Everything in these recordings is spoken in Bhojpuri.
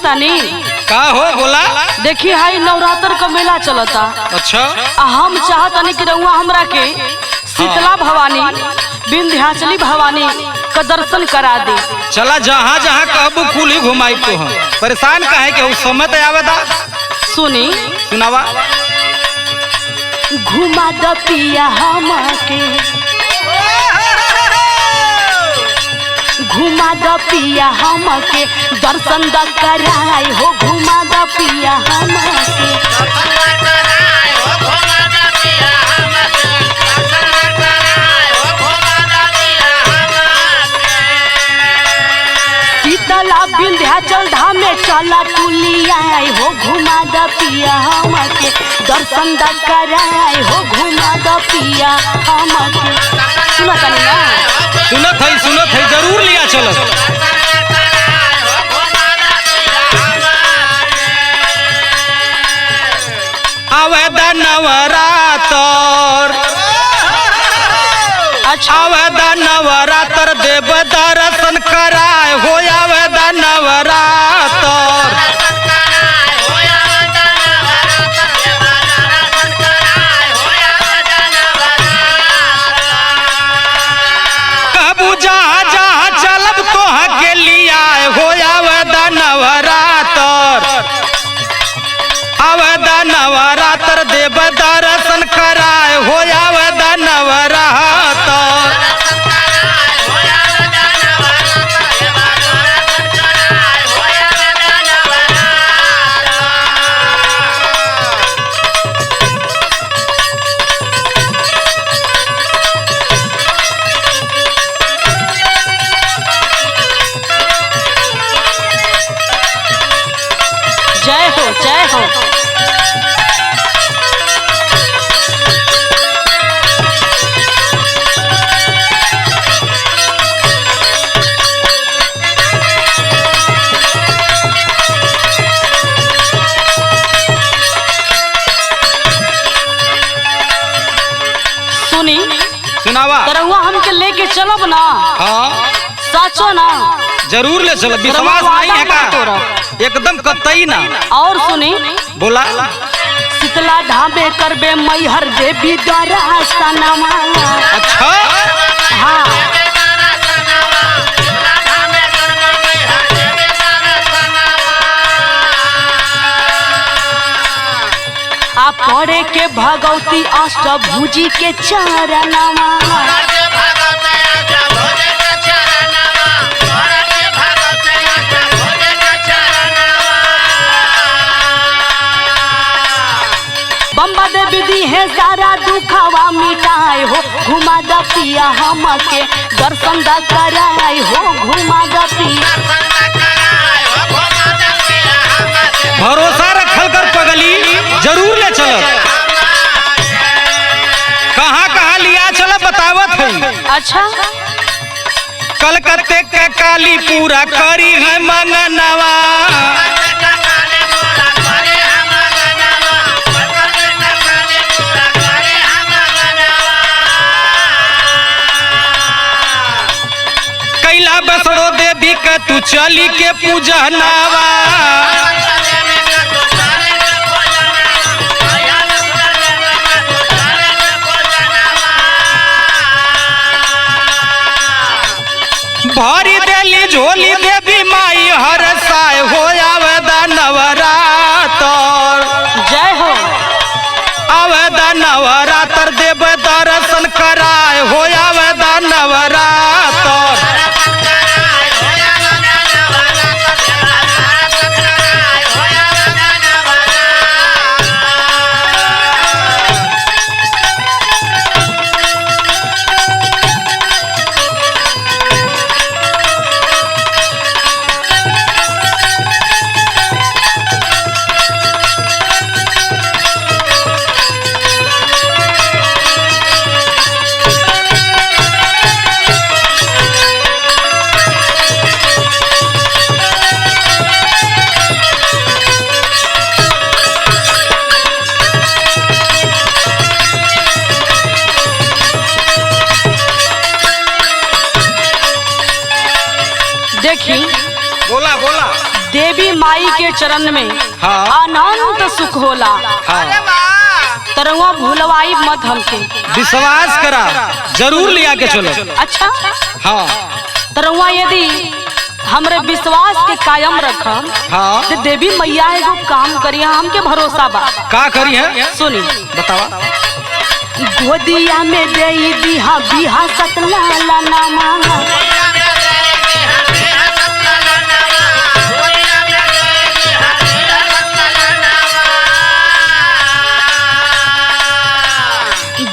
सुनता नहीं का हो बोला। देखी हाई नवरात्र का मेला चलता। अच्छा हम चाहतनी कि रउआ हमरा के शीतला भवानी विंध्याचली भवानी का दर्शन करा दे। चला जहाँ जहाँ कहबू कुल ही घुमाई तो हम परेशान काहे के उस समय तो आवेदा। सुनी सुनावा। घुमा द पिया हमके घुमा द पिया हमके दर्शन द कराई हो। घुमा द पिया हमके शीतला विंध्याचल धाम में चला तुलिया हो। घुमा द पिया हमके दर्शन द कराई हो। घुमा द पिया हमके सुनत नहीं ना। सुनत है जरूर लिया चलत। आवेदा नवरात्र अच्छा आवेदा नवरात्र देव दर्शन कराए हो। आवेदा नवरात्र कहबू जहाँ जहाँ चलब तो के लिया हो। आवेदा नवरात्र आवेदा नवरात्र देव दर्शन कराए हो। आवेदा नवरात्र जय हो जय हो। सुनी सुनावा। तरहुआ हमके लेके चलब ना। हाँ साचो ना जरूर ले चलो। विश्वास नहीं है का एकदम कतई ना। और सुनी बोला। शीतला ढाबे करबे मैहर देवी दर्शनमा। अच्छा हाँ आ पढ़े के भगवती अष्टभुजी के चरणमा। बम्बा देवी दी है सारा दुखवा मिटाए हो। घुमा द पिया हमके दर्शन द कराए हो। घुमा द पिया भरोसा रखल कर पगली जरूर ले चलो। कहाँ कहाँ लिया चलो बतावत है। अच्छा कलकत्ते के काली पूरा करी है मंगनवा। कैला बसड़ो देवी का तू चली के पूजनावा। भारी देली झोली देवी माई हर साय हो। आवेदा नवरात्र जय हो। आवेदा नवरात्र देव दर्शन कराए हो। आवेदा नवरात्र माई के चरण में हाँ। अनंत सुख होला। हाँ। तरवा भूलवाई मत हमके। विश्वास करा, जरूर लिया के चलो। अच्छा हाँ। तरवा यदि हमरे विश्वास के कायम रखम हाँ। तो देवी मैया एगो काम करिया, हमके भरोसा बा। का करी है सुनी बतावा। गोदिया में दे दिहा बिहा सतलाला नामा,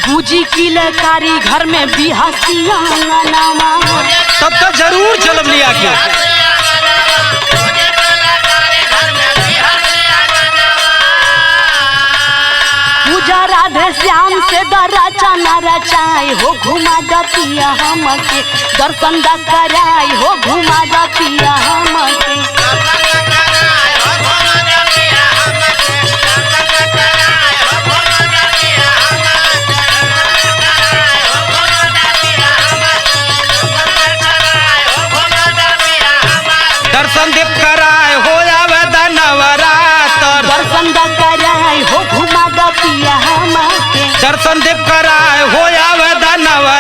गुजी की लकारी घर में बिहा सियाना नामा। तब तो जरूर चलब लिया के। पूजा राधे श्याम से दराचा न रचाए हो, घुमा दतिया हमके दर्शन दा कराई हो, घुमा दतिया हमके। दर्शन देव कराए हो आवे नवरात्र, दर्शन दा कराई हो, घुमा दतिया हमके। दर्शन देव कराए हो आवे नवरात्र।